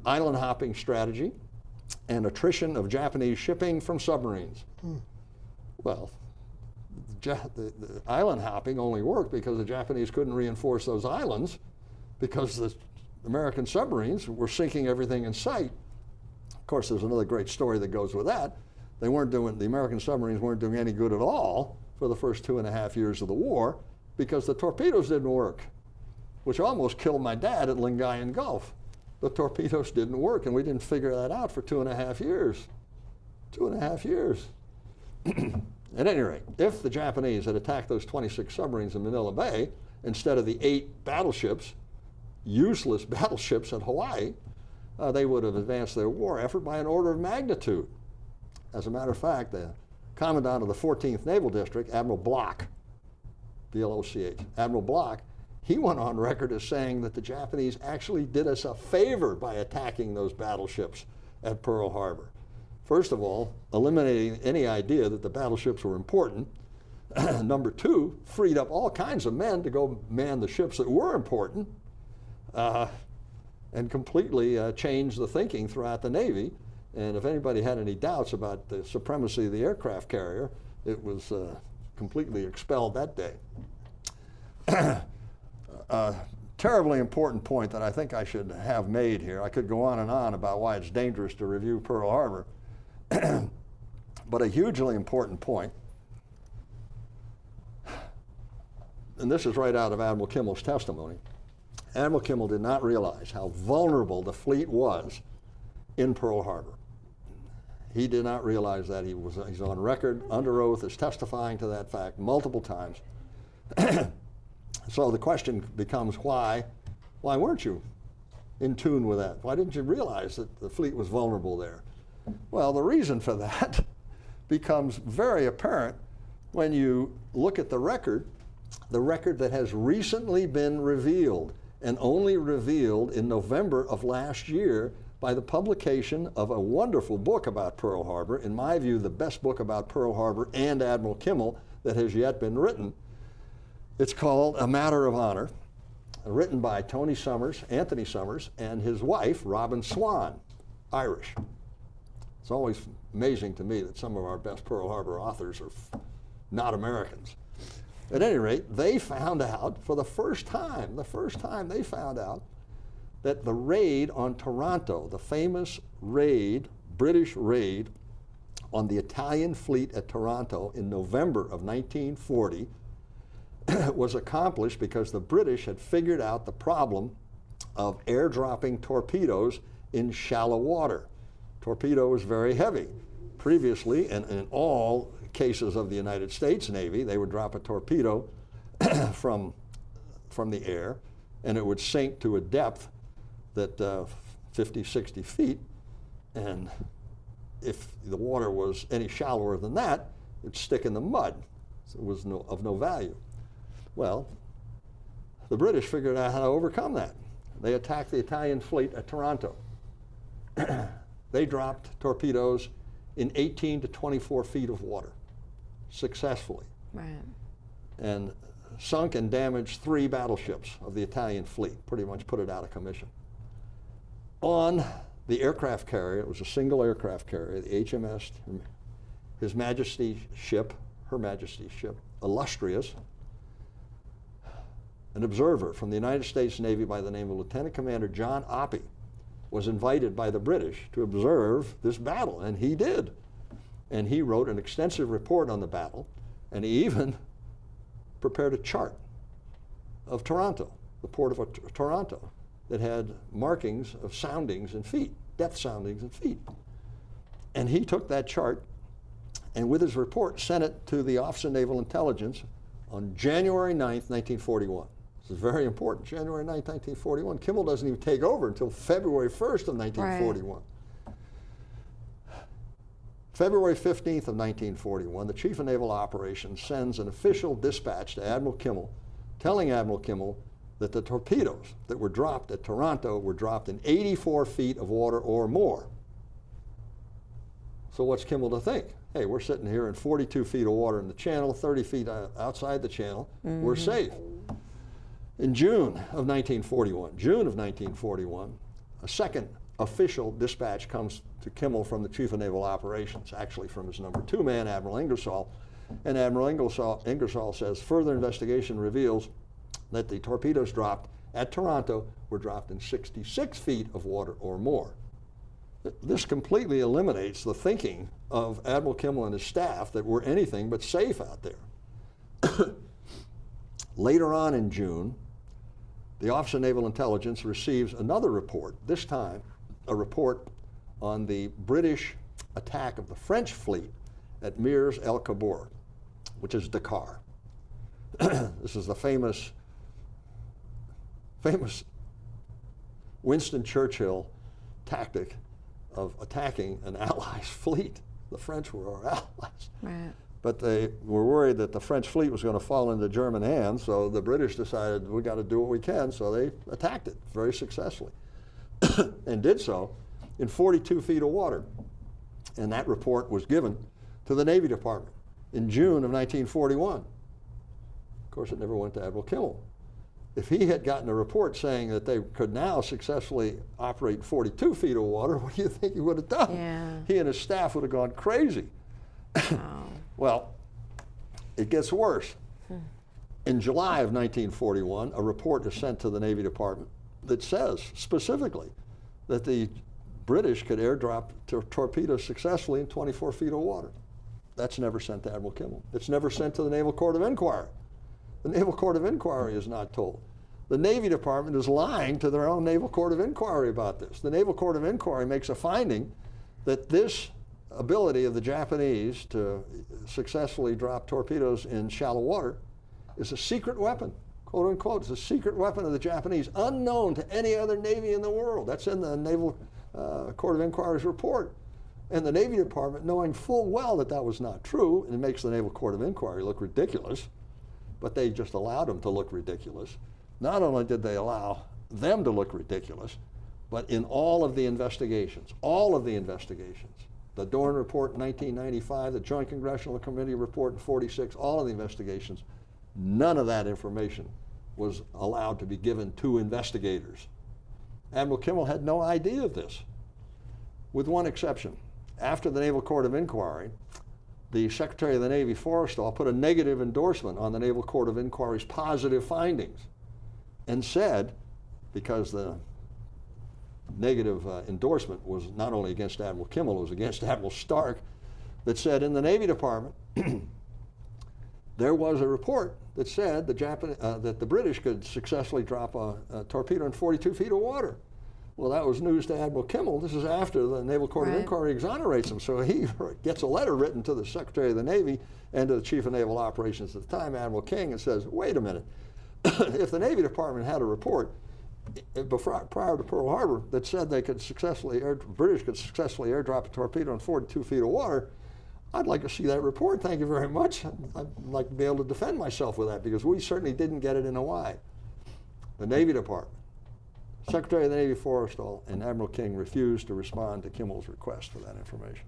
island hopping strategy, and attrition of Japanese shipping from submarines. Well, the island hopping only worked because the Japanese couldn't reinforce those islands because the American submarines were sinking everything in sight. Of course, there's another great story that goes with that. The American submarines weren't doing any good at all for the first 2.5 years of the war because the torpedoes didn't work, which almost killed my dad at Lingayen Gulf. The torpedoes didn't work, and we didn't figure that out for 2.5 years. 2.5 years. At any rate, if the Japanese had attacked those 26 submarines in Manila Bay instead of the 8 battleships, useless battleships at Hawaii, they would have advanced their war effort by an order of magnitude. As a matter of fact, the commandant of the 14th Naval District, Admiral Bloch, B-L-O-C-H, Admiral Bloch, he went on record as saying that the Japanese actually did us a favor by attacking those battleships at Pearl Harbor. First of all, eliminating any idea that the battleships were important. Number 2, freed up all kinds of men to go man the ships that were important, and completely changed the thinking throughout the Navy. And if anybody had any doubts about the supremacy of the aircraft carrier, it was completely expelled that day. Terribly important point that I think I should have made here. I could go on and on about why it's dangerous to review Pearl Harbor, but a hugely important point, and this is right out of Admiral Kimmel's testimony. Admiral Kimmel did not realize how vulnerable the fleet was in Pearl Harbor. He did not realize that. He's on record under oath as testifying to that fact multiple times. So the question becomes, why weren't you in tune with that? Why didn't you realize that the fleet was vulnerable there? Well, the reason for that becomes very apparent when you look at the record that has recently been revealed, and only revealed in November of last year by the publication of a wonderful book about Pearl Harbor, in my view, the best book about Pearl Harbor and Admiral Kimmel that has yet been written. It's called A Matter of Honor, written by Anthony Summers, and his wife, Robin Swan, Irish. It's always amazing to me that some of our best Pearl Harbor authors are not Americans. At any rate, they found out for the first time they found out that the raid on Taranto, the famous raid, British raid on the Italian fleet at Taranto in November of 1940, was accomplished because the British had figured out the problem of airdropping torpedoes in shallow water. Torpedo was very heavy. Previously, and in all cases of the United States Navy, they would drop a torpedo from the air, and it would sink to a depth that 50, 60 feet, and if the water was any shallower than that, it'd stick in the mud. So it was of no value. Well, the British figured out how to overcome that. They attacked the Italian fleet at Taranto. They dropped torpedoes in 18 to 24 feet of water successfully. Right. And sunk and damaged 3 battleships of the Italian fleet, pretty much put it out of commission. On the aircraft carrier, it was a single aircraft carrier, the HMS, His Majesty's ship, Her Majesty's ship, Illustrious, an observer from the United States Navy by the name of Lieutenant Commander John Oppie was invited by the British to observe this battle, and he did. And he wrote an extensive report on the battle, and he even prepared a chart of Taranto, the port of Taranto, that had markings of soundings in feet, depth soundings in feet. And he took that chart and with his report sent it to the Office of Naval Intelligence on January 9th, 1941. This is very important. January 9th, 1941. Kimmel doesn't even take over until February 1st of 1941. Right. February 15th of 1941, the Chief of Naval Operations sends an official dispatch to Admiral Kimmel, telling Admiral Kimmel that the torpedoes that were dropped at Taranto were dropped in 84 feet of water or more. So what's Kimmel to think? Hey, we're sitting here in 42 feet of water in the channel, 30 feet outside the channel, we're safe. In June of 1941, a second official dispatch comes to Kimmel from the Chief of Naval Operations, actually from his number 2 man, Admiral Ingersoll. And Admiral Ingersoll says, further investigation reveals that the torpedoes dropped at Taranto were dropped in 66 feet of water or more. This completely eliminates the thinking of Admiral Kimmel and his staff that we're anything but safe out there. Later on in June, the Office of Naval Intelligence receives another report, this time a report on the British attack of the French fleet at Mirs el Kabor, which is Dakar. This is the famous Winston Churchill tactic of attacking an Allies fleet. The French were our allies. Right. But they were worried that the French fleet was going to fall into German hands, so the British decided we got to do what we can, so they attacked it very successfully and did so in 42 feet of water. And that report was given to the Navy Department in June of 1941. Of course, it never went to Admiral Kimmel. If he had gotten a report saying that they could now successfully operate 42 feet of water, what do you think he would have done? Yeah. He and his staff would have gone crazy. Wow. Well, it gets worse. In July of 1941, a report is sent to the Navy Department that says specifically that the British could airdrop torpedoes successfully in 24 feet of water. That's never sent to Admiral Kimmel. It's never sent to the Naval Court of Inquiry. The Naval Court of Inquiry is not told. The Navy Department is lying to their own Naval Court of Inquiry about this. The Naval Court of Inquiry makes a finding that this ability of the Japanese to successfully drop torpedoes in shallow water is a secret weapon, quote unquote. It's a secret weapon of the Japanese, unknown to any other Navy in the world. That's in the Naval Court of Inquiry's report. And the Navy Department, knowing full well that that was not true, and it makes the Naval Court of Inquiry look ridiculous, but they just allowed them to look ridiculous. Not only did they allow them to look ridiculous, but in all of the investigations, the Dorne report in 1995, the Joint Congressional Committee report in 46, all of the investigations, none of that information was allowed to be given to investigators. Admiral Kimmel had no idea of this, with one exception. After the Naval Court of Inquiry, the Secretary of the Navy, Forrestal, put a negative endorsement on the Naval Court of Inquiry's positive findings and said, because the negative endorsement was not only against Admiral Kimmel, it was against Admiral Stark, that said in the Navy Department, there was a report that said that the British could successfully drop a torpedo in 42 feet of water. Well, that was news to Admiral Kimmel. This is after the Naval Court of Inquiry exonerates him. So he gets a letter written to the Secretary of the Navy and to the Chief of Naval Operations at the time, Admiral King, and says, wait a minute. If the Navy Department had a report prior to Pearl Harbor that said they could British could successfully airdrop a torpedo in 42 feet of water, I'd like to see that report. Thank you very much. I'd like to be able to defend myself with that, because we certainly didn't get it in Hawaii. The Navy Department, Secretary of the Navy Forrestal, and Admiral King refused to respond to Kimmel's request for that information.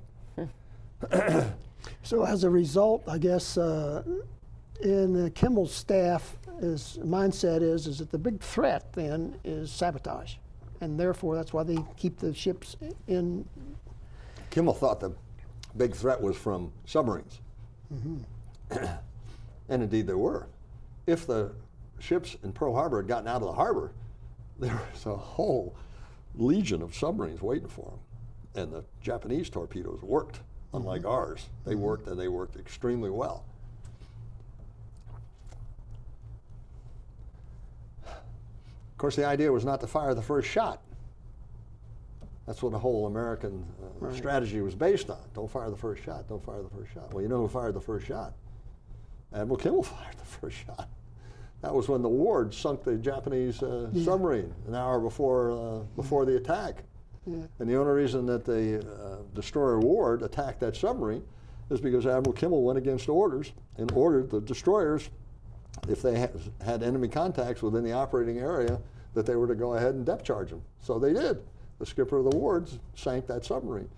So as a result, I guess, in Kimmel's staff, his mindset is that the big threat then is sabotage. And therefore, that's why they keep the ships in. Kimmel thought the big threat was from submarines. And indeed there were. If the ships in Pearl Harbor had gotten out of the harbor, there was a whole legion of submarines waiting for them. And the Japanese torpedoes worked, unlike ours. They worked, and they worked extremely well. Of course, the idea was not to fire the first shot. That's what the whole American strategy was based on. Don't fire the first shot, don't fire the first shot. Well, you know who fired the first shot? Admiral Kimmel fired the first shot. That was when the Ward sunk the Japanese submarine an hour before the attack. And the only reason that the destroyer Ward attacked that submarine is because Admiral Kimmel went against orders and ordered the destroyers, if they had enemy contacts within the operating area, that they were to go ahead and depth charge them. So they did. The skipper of the Wards sank that submarine.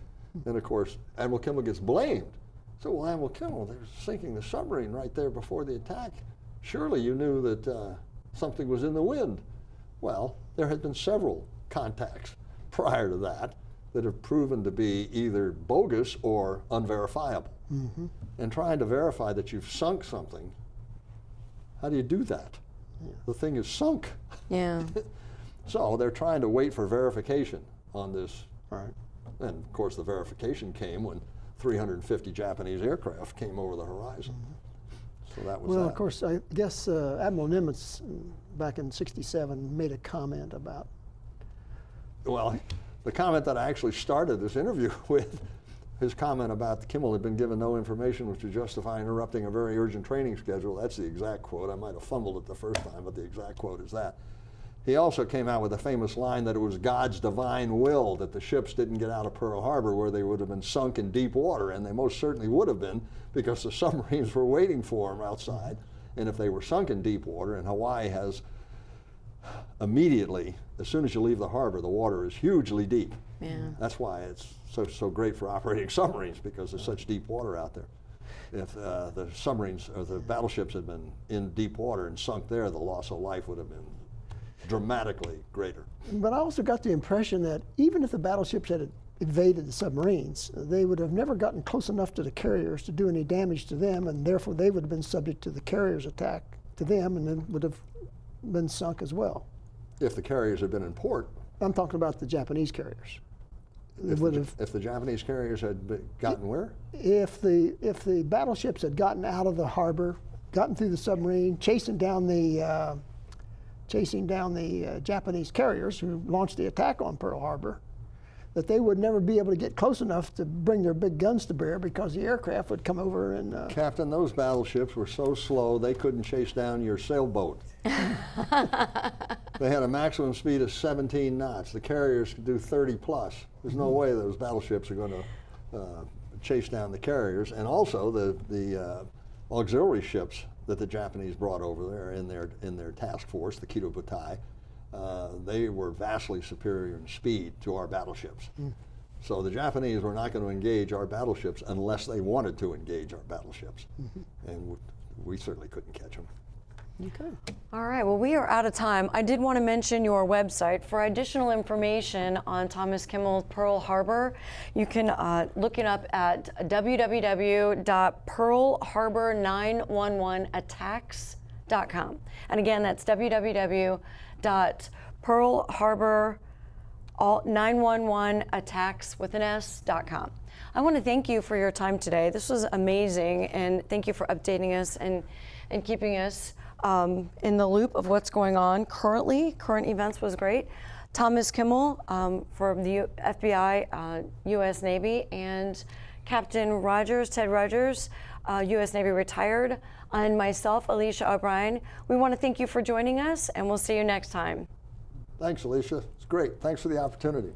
And of course, Admiral Kimmel gets blamed. So, well, Admiral Kimmel, they were sinking the submarine right there before the attack. Surely you knew that something was in the wind. Well, there had been several contacts prior to that have proven to be either bogus or unverifiable. And trying to verify that you've sunk something, how do you do that? The thing is sunk. So they're trying to wait for verification on this. And of course the verification came when 350 Japanese aircraft came over the horizon. So that was Well, of course, I guess Admiral Nimitz back in '67 made a comment about. Well, the comment that I actually started this interview with, his comment about Kimmel had been given no information which would justify interrupting a very urgent training schedule. That's the exact quote. I might have fumbled it the first time, but the exact quote is that. He also came out with a famous line that it was God's divine will that the ships didn't get out of Pearl Harbor, where they would have been sunk in deep water, and they most certainly would have been, because the submarines were waiting for them outside. And if they were sunk in deep water, and Hawaii has immediately, as soon as you leave the harbor, the water is hugely deep. That's why it's so great for operating submarines, because there's such deep water out there. If the submarines or the battleships had been in deep water and sunk there, the loss of life would have been dramatically greater. But I also got the impression that even if the battleships had evaded the submarines, they would have never gotten close enough to the carriers to do any damage to them, and therefore they would have been subject to the carriers' attack to them, and then would have been sunk as well. If the carriers had been in port. I'm talking about the Japanese carriers. If the Japanese carriers had gotten where? If the battleships had gotten out of the harbor, gotten through the submarine, chasing down the Japanese carriers who launched the attack on Pearl Harbor, that they would never be able to get close enough to bring their big guns to bear, because the aircraft would come over and... Captain, those battleships were so slow they couldn't chase down your sailboat. They had a maximum speed of 17 knots. The carriers could do 30 plus. There's no way those battleships are going to chase down the carriers. And also the auxiliary ships that the Japanese brought over there in their task force, the Kido Butai, they were vastly superior in speed to our battleships. So the Japanese were not going to engage our battleships unless they wanted to engage our battleships. And we certainly couldn't catch them. Okay. All right, well, we are out of time. I did want to mention your website. For additional information on Thomas Kimmel Pearl Harbor, you can look it up at www.pearlharbor911attacks.com. And again, that's www.pearlharbor all 911attacks.com. I want to thank you for your time today. This was amazing, and thank you for updating us and keeping us in the loop of what's going on currently. Current events was great. Thomas Kimmel from the FBI, U.S. Navy, and Captain Rogers, Ted Rogers, U.S. Navy retired, and myself, Alicia O'Brien. We want to thank you for joining us, and we'll see you next time. Thanks, Alicia. It's great. Thanks for the opportunity.